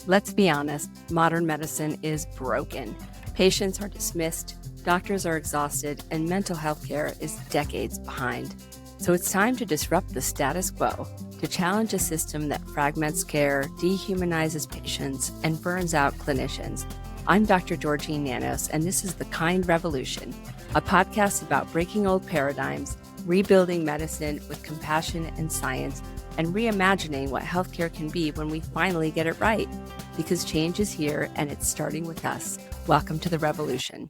Let's be honest, modern medicine is broken. Patients are dismissed, doctors are exhausted, and mental health care is decades behind. So it's time to disrupt the status quo, to challenge a system that fragments care, dehumanizes patients, and burns out clinicians. I'm Dr. Georgine Nanos, and this is the KIND Revolution, a podcast about breaking old paradigms, rebuilding medicine with compassion and science, and reimagining what healthcare can be when we finally get it right. Because change is here, and it's starting with us. Welcome to the revolution.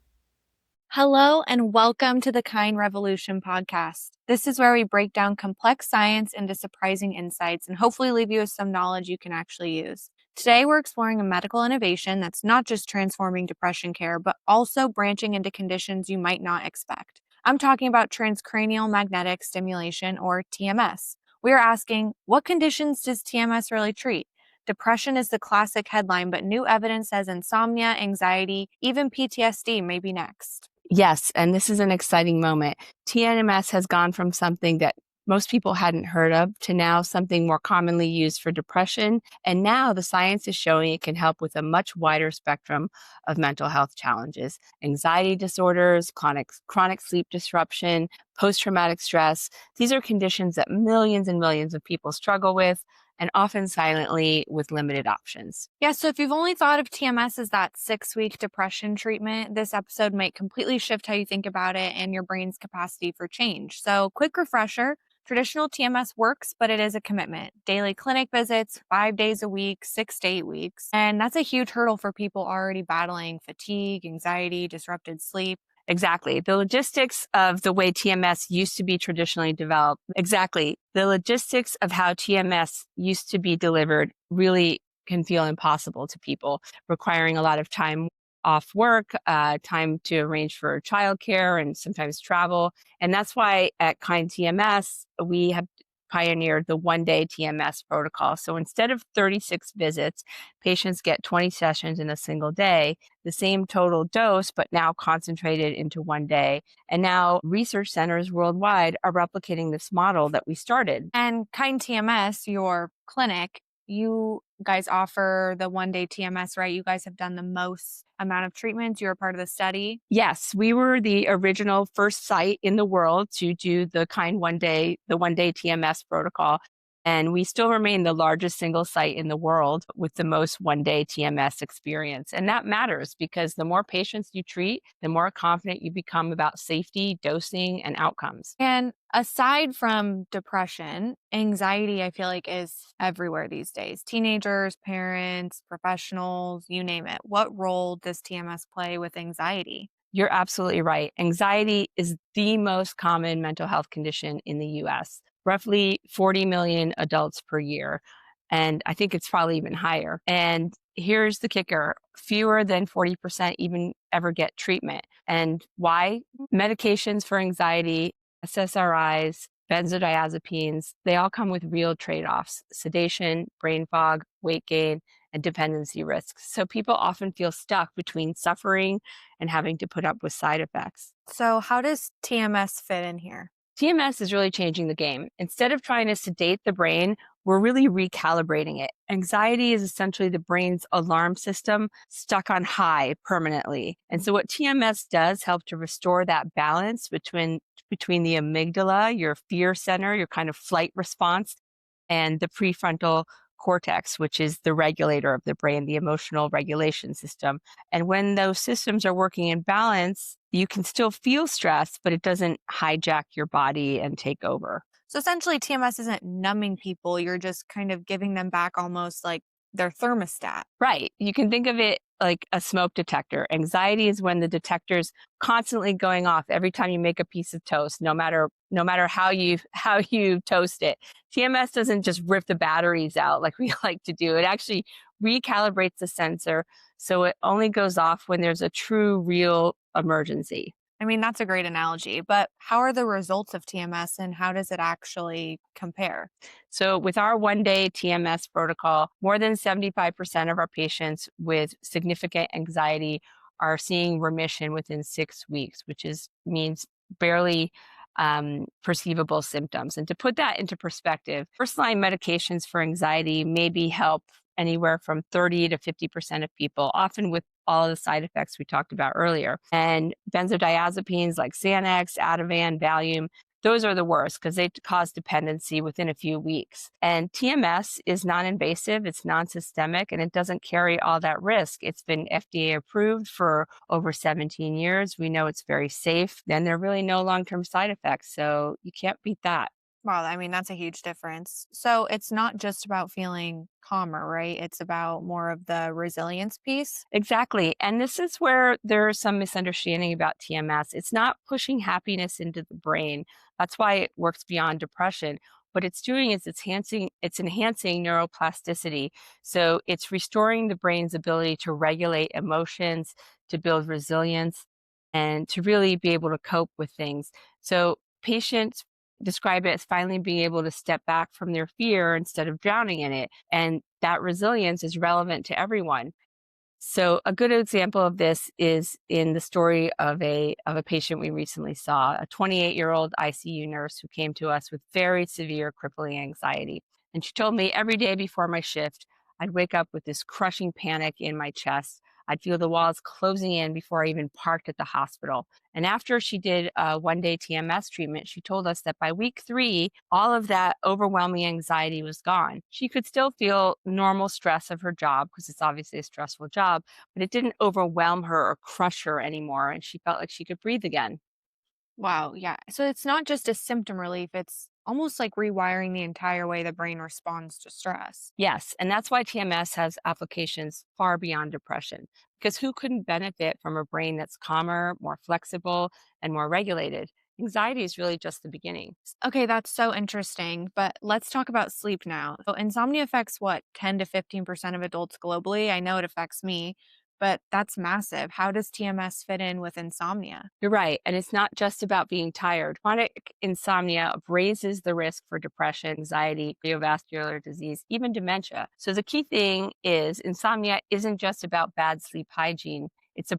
Hello, and welcome to the KIND Revolution podcast. This is where we break down complex science into surprising insights and hopefully leave you with some knowledge you can actually use. Today, we're exploring a medical innovation that's not just transforming depression care, but also branching into conditions you might not expect. I'm talking about Transcranial Magnetic Stimulation, or TMS. We are asking, what conditions does TMS really treat? Depression is the classic headline, but new evidence says insomnia, anxiety, even PTSD may be next. Yes, and this is an exciting moment. TMS has gone from something that most people hadn't heard of to now something more commonly used for depression. And now the science is showing it can help with a much wider spectrum of mental health challenges: anxiety disorders, chronic sleep disruption, post-traumatic stress. These are conditions that millions and millions of people struggle with, and often silently with limited options. Yeah, so if you've only thought of TMS as that 6-week depression treatment, this episode might completely shift how you think about it and your brain's capacity for change. So, quick refresher. Traditional TMS works, but it is a commitment. Daily clinic visits, 5 days a week, 6 to 8 weeks. And that's a huge hurdle for people already battling fatigue, anxiety, disrupted sleep. Exactly. The logistics of the way TMS used to be traditionally developed. Exactly. The logistics of how TMS used to be delivered really can feel impossible to people, requiring a lot of time off work, time to arrange for childcare and sometimes travel. And that's why at KIND TMS, we have pioneered the one-day TMS protocol. So instead of 36 visits, patients get 20 sessions in a single day, the same total dose, but now concentrated into one day. And now research centers worldwide are replicating this model that we started. And KIND TMS, your clinic, you guys offer the one-day TMS, right? You guys have done the most amount of treatments. You're a part of the study. Yes, we were the original first site in the world to do the one-day TMS protocol. And we still remain the largest single site in the world with the most one-day TMS experience. And that matters because the more patients you treat, the more confident you become about safety, dosing, and outcomes. And aside from depression, anxiety, I feel like, is everywhere these days. Teenagers, parents, professionals, you name it. What role does TMS play with anxiety? You're absolutely right. Anxiety is the most common mental health condition in the US, roughly 40 million adults per year. And I think it's probably even higher. And here's the kicker: fewer than 40% even ever get treatment. And why? Medications for anxiety, SSRIs, benzodiazepines, they all come with real trade-offs: sedation, brain fog, weight gain, and dependency risks. So people often feel stuck between suffering and having to put up with side effects. So how does TMS fit in here? TMS is really changing the game. Instead of trying to sedate the brain, we're really recalibrating it. Anxiety is essentially the brain's alarm system stuck on high permanently. And so what TMS does help to restore that balance between the amygdala, your fear center, your kind of flight response, and the prefrontal cortex, which is the regulator of the brain, the emotional regulation system. And when those systems are working in balance, you can still feel stress, but it doesn't hijack your body and take over. So essentially, TMS isn't numbing people. You're just kind of giving them back almost like their thermostat. Right. You can think of it like a smoke detector. Anxiety is when the detector's constantly going off every time you make a piece of toast, no matter how you toast it. TMS doesn't just rip the batteries out like we like to do. It actually recalibrates the sensor so it only goes off when there's a true, real emergency. I mean, that's a great analogy, but how are the results of TMS and how does it actually compare? So with our one-day TMS protocol, more than 75% of our patients with significant anxiety are seeing remission within 6 weeks, which means barely perceivable symptoms. And to put that into perspective, first-line medications for anxiety maybe help anywhere from 30 to 50% of people, often with all of the side effects we talked about earlier. And benzodiazepines like Xanax, Ativan, Valium, those are the worst because they cause dependency within a few weeks. And TMS is non-invasive, it's non-systemic, and it doesn't carry all that risk. It's been FDA approved for over 17 years. We know it's very safe, and there are really no long-term side effects. So you can't beat that. Wow, I mean, that's a huge difference. So it's not just about feeling calmer, right? It's about more of the resilience piece. Exactly. And this is where there's some misunderstanding about TMS. It's not pushing happiness into the brain. That's why it works beyond depression. What it's doing is it's enhancing neuroplasticity. So it's restoring the brain's ability to regulate emotions, to build resilience, and to really be able to cope with things. So patients describe it as finally being able to step back from their fear instead of drowning in it. And that resilience is relevant to everyone. So a good example of this is in the story of a patient we recently saw, a 28-year-old ICU nurse who came to us with very severe crippling anxiety. And she told me every day before my shift, I'd wake up with this crushing panic in my chest. I'd feel the walls closing in before I even parked at the hospital. And after she did a 1-day TMS treatment, she told us that by week 3, all of that overwhelming anxiety was gone. She could still feel normal stress of her job because it's obviously a stressful job, but it didn't overwhelm her or crush her anymore. And she felt like she could breathe again. Wow, yeah. So it's not just a symptom relief, it's almost like rewiring the entire way the brain responds to stress. Yes, and that's why TMS has applications far beyond depression, because who couldn't benefit from a brain that's calmer, more flexible, and more regulated? Anxiety is really just the beginning. Okay, that's so interesting. But let's talk about sleep now. So, insomnia affects what, 10 to 15% of adults globally? I know it affects me, but that's massive. How does TMS fit in with insomnia? You're right. And it's not just about being tired. Chronic insomnia raises the risk for depression, anxiety, cardiovascular disease, even dementia. So the key thing is insomnia isn't just about bad sleep hygiene. It's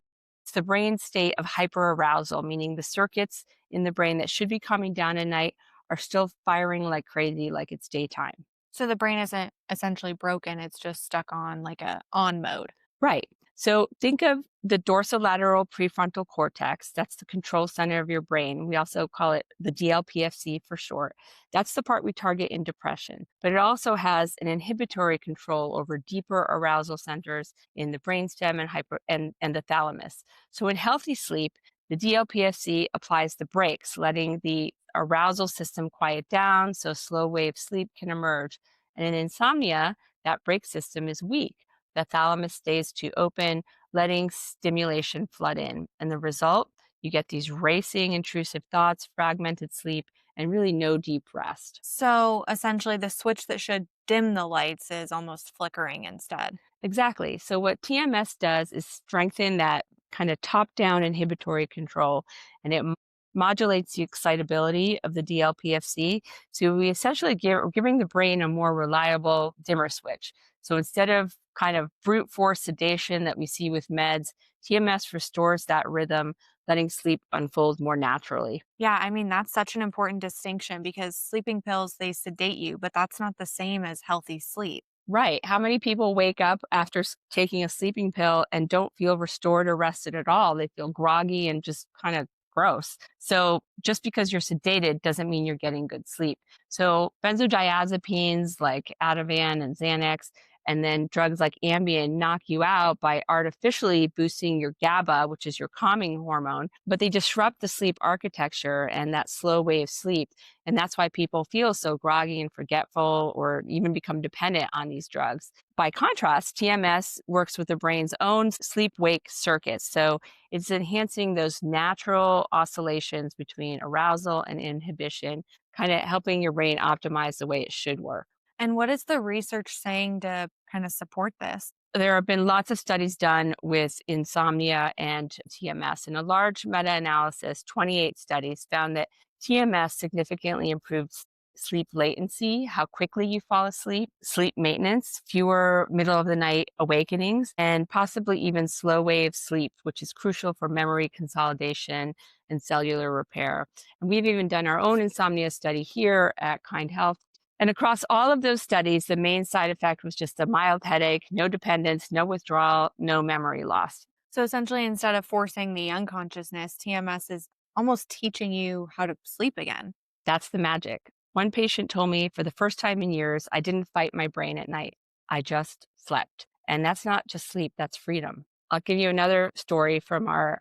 the brain state of hyperarousal, meaning the circuits in the brain that should be coming down at night are still firing like crazy, like it's daytime. So, the brain isn't essentially broken, it's just stuck on like a on mode. Right. So think of the dorsolateral prefrontal cortex. That's the control center of your brain. We also call it the DLPFC for short. That's the part we target in depression. But it also has an inhibitory control over deeper arousal centers in the brainstem and the thalamus. So in healthy sleep, the DLPFC applies the brakes, letting the arousal system quiet down so slow wave sleep can emerge. And in insomnia, that brake system is weak. The thalamus stays too open, letting stimulation flood in. And the result, you get these racing, intrusive thoughts, fragmented sleep, and really no deep rest. So, essentially, the switch that should dim the lights is almost flickering instead. Exactly. So, what TMS does is strengthen that kind of top down inhibitory control, and it modulates the excitability of the DLPFC. So, we essentially we're giving the brain a more reliable dimmer switch. So, instead of kind of brute force sedation that we see with meds, TMS restores that rhythm, letting sleep unfold more naturally. Yeah, I mean, that's such an important distinction because sleeping pills, they sedate you, but that's not the same as healthy sleep. Right. How many people wake up after taking a sleeping pill and don't feel restored or rested at all? They feel groggy and just kind of gross. So just because you're sedated doesn't mean you're getting good sleep. So benzodiazepines like Ativan and Xanax, and then drugs like Ambien knock you out by artificially boosting your GABA, which is your calming hormone, but they disrupt the sleep architecture and that slow wave sleep. And that's why people feel so groggy and forgetful or even become dependent on these drugs. By contrast, TMS works with the brain's own sleep wake circuits. So it's enhancing those natural oscillations between arousal and inhibition, kind of helping your brain optimize the way it should work. And what is the research saying to kind of support this? There have been lots of studies done with insomnia and TMS. In a large meta analysis, 28 studies found that TMS significantly improves sleep latency, how quickly you fall asleep, sleep maintenance, fewer middle of the night awakenings, and possibly even slow wave sleep, which is crucial for memory consolidation and cellular repair. And we've even done our own insomnia study here at Kind Health. And across all of those studies, the main side effect was just a mild headache, no dependence, no withdrawal, no memory loss. So essentially, instead of forcing the unconsciousness, TMS is almost teaching you how to sleep again. That's the magic. One patient told me for the first time in years, I didn't fight my brain at night. I just slept. And that's not just sleep, that's freedom. I'll give you another story from our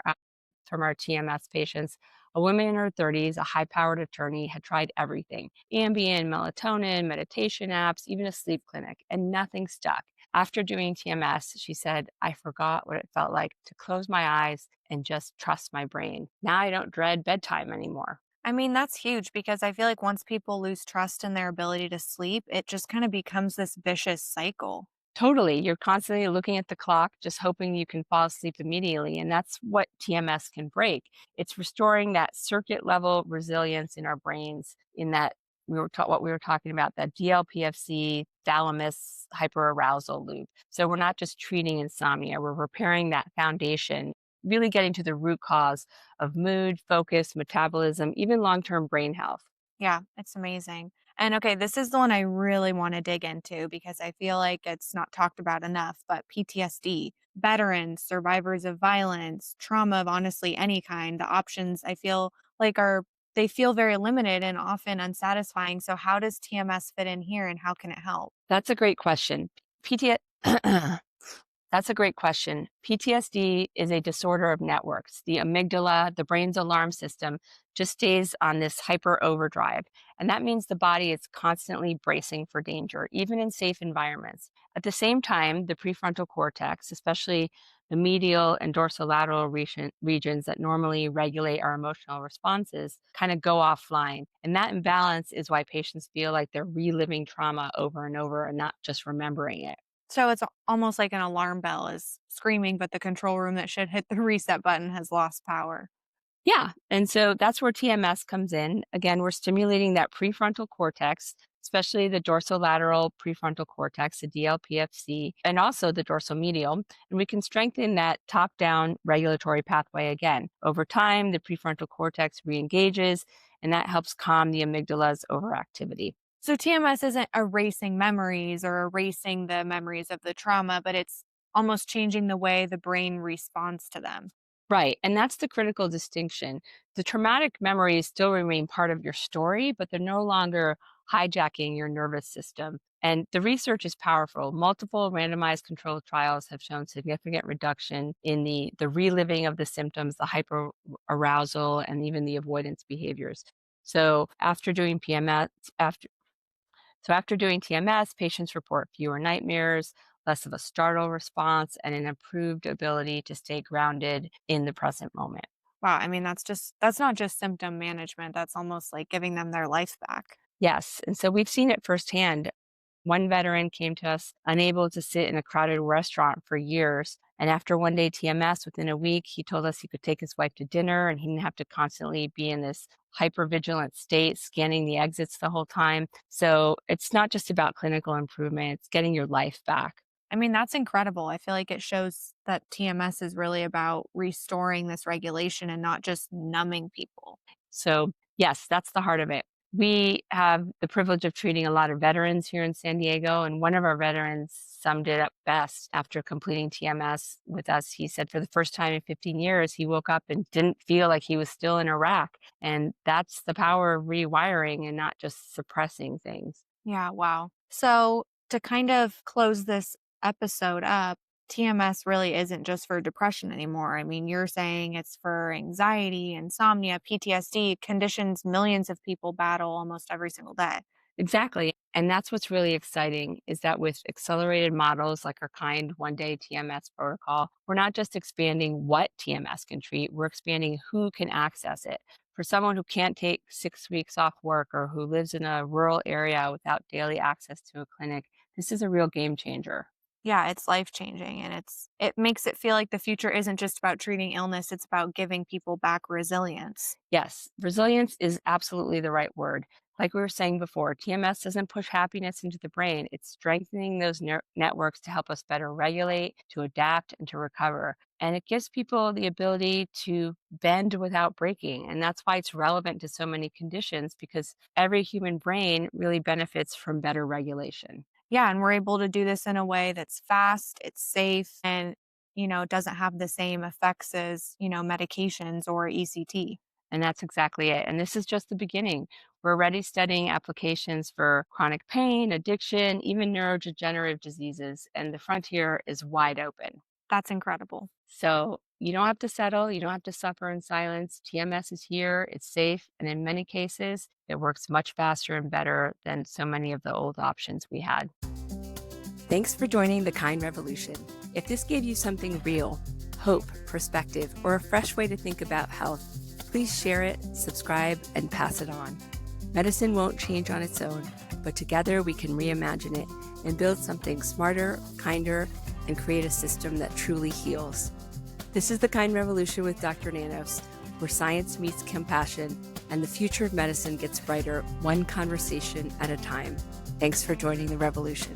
TMS patients. A woman in her 30s, a high powered attorney, had tried everything: Ambien, melatonin, meditation apps, even a sleep clinic, and nothing stuck. After doing TMS, she said, I forgot what it felt like to close my eyes and just trust my brain. Now I don't dread bedtime anymore. I mean, that's huge because I feel like once people lose trust in their ability to sleep, it just kind of becomes this vicious cycle. Totally. You're constantly looking at the clock, just hoping you can fall asleep immediately. And that's what TMS can break. It's restoring that circuit level resilience in our brains, in that what we were talking about, that DLPFC thalamus hyperarousal loop. So we're not just treating insomnia, we're repairing that foundation, really getting to the root cause of mood, focus, metabolism, even long-term brain health. Yeah, it's amazing. And okay, this is the one I really want to dig into because I feel like it's not talked about enough, but PTSD, veterans, survivors of violence, trauma of honestly any kind, the options I feel like are they feel very limited and often unsatisfying. So how does TMS fit in here and how can it help? That's a great question. PT That's a great question. PTSD is a disorder of networks. The amygdala, the brain's alarm system, just stays on this hyper overdrive. And that means the body is constantly bracing for danger, even in safe environments. At the same time, the prefrontal cortex, especially the medial and dorsolateral regions that normally regulate our emotional responses, kind of go offline. And that imbalance is why patients feel like they're reliving trauma over and over and not just remembering it. So it's almost like an alarm bell is screaming, but the control room that should hit the reset button has lost power. Yeah. And so that's where TMS comes in. Again, we're stimulating that prefrontal cortex, especially the dorsolateral prefrontal cortex, the DLPFC, and also the dorsal medial. And we can strengthen that top down regulatory pathway again. Over time, the prefrontal cortex re engages, and that helps calm the amygdala's overactivity. So TMS isn't erasing memories or erasing the memories of the trauma, but it's almost changing the way the brain responds to them. Right. And that's the critical distinction. The traumatic memories still remain part of your story, but they're no longer hijacking your nervous system. And the research is powerful. Multiple randomized controlled trials have shown significant reduction in the reliving of the symptoms, the hyper arousal, and even the avoidance behaviors. So after doing PMS, after after doing TMS, patients report fewer nightmares, less of a startle response, and an improved ability to stay grounded in the present moment. Wow, I mean that's not just symptom management, that's almost like giving them their life back. Yes. And so we've seen it firsthand. One veteran came to us unable to sit in a crowded restaurant for years. And after one day TMS, within a week, he told us he could take his wife to dinner and he didn't have to constantly be in this hypervigilant state, scanning the exits the whole time. So it's not just about clinical improvement, it's getting your life back. I mean, that's incredible. I feel like it shows that TMS is really about restoring this regulation and not just numbing people. So, yes, that's the heart of it. We have the privilege of treating a lot of veterans here in San Diego. And one of our veterans summed it up best after completing TMS with us. He said for the first time in 15 years, he woke up and didn't feel like he was still in Iraq. And that's the power of rewiring and not just suppressing things. Yeah, wow. So, to kind of close this episode up, TMS really isn't just for depression anymore. I mean, you're saying it's for anxiety, insomnia, PTSD, conditions millions of people battle almost every single day. Exactly. And that's what's really exciting is that with accelerated models like our KIND one day TMS protocol, we're not just expanding what TMS can treat, we're expanding who can access it. For someone who can't take 6 weeks off work or who lives in a rural area without daily access to a clinic, this is a real game changer. Yeah, it's life-changing, and it makes it feel like the future isn't just about treating illness, it's about giving people back resilience. Yes, resilience is absolutely the right word. Like we were saying before, TMS doesn't push happiness into the brain. It's strengthening those networks to help us better regulate, to adapt, and to recover. And it gives people the ability to bend without breaking. And that's why it's relevant to so many conditions because every human brain really benefits from better regulation. Yeah, and we're able to do this in a way that's fast, it's safe, and, doesn't have the same effects as, medications or ECT. And that's exactly it. And this is just the beginning. We're already studying applications for chronic pain, addiction, even neurodegenerative diseases, and the frontier is wide open. That's incredible. So you don't have to settle, you don't have to suffer in silence. TMS is here, it's safe, and in many cases, it works much faster and better than so many of the old options we had. Thanks for joining the KIND Revolution. If this gave you something real, hope, perspective, or a fresh way to think about health, please share it, subscribe, and pass it on. Medicine won't change on its own, but together we can reimagine it and build something smarter, kinder, and create a system that truly heals. This is the KIND Revolution with Dr. Nanos, where science meets compassion and the future of medicine gets brighter one conversation at a time. Thanks for joining the revolution.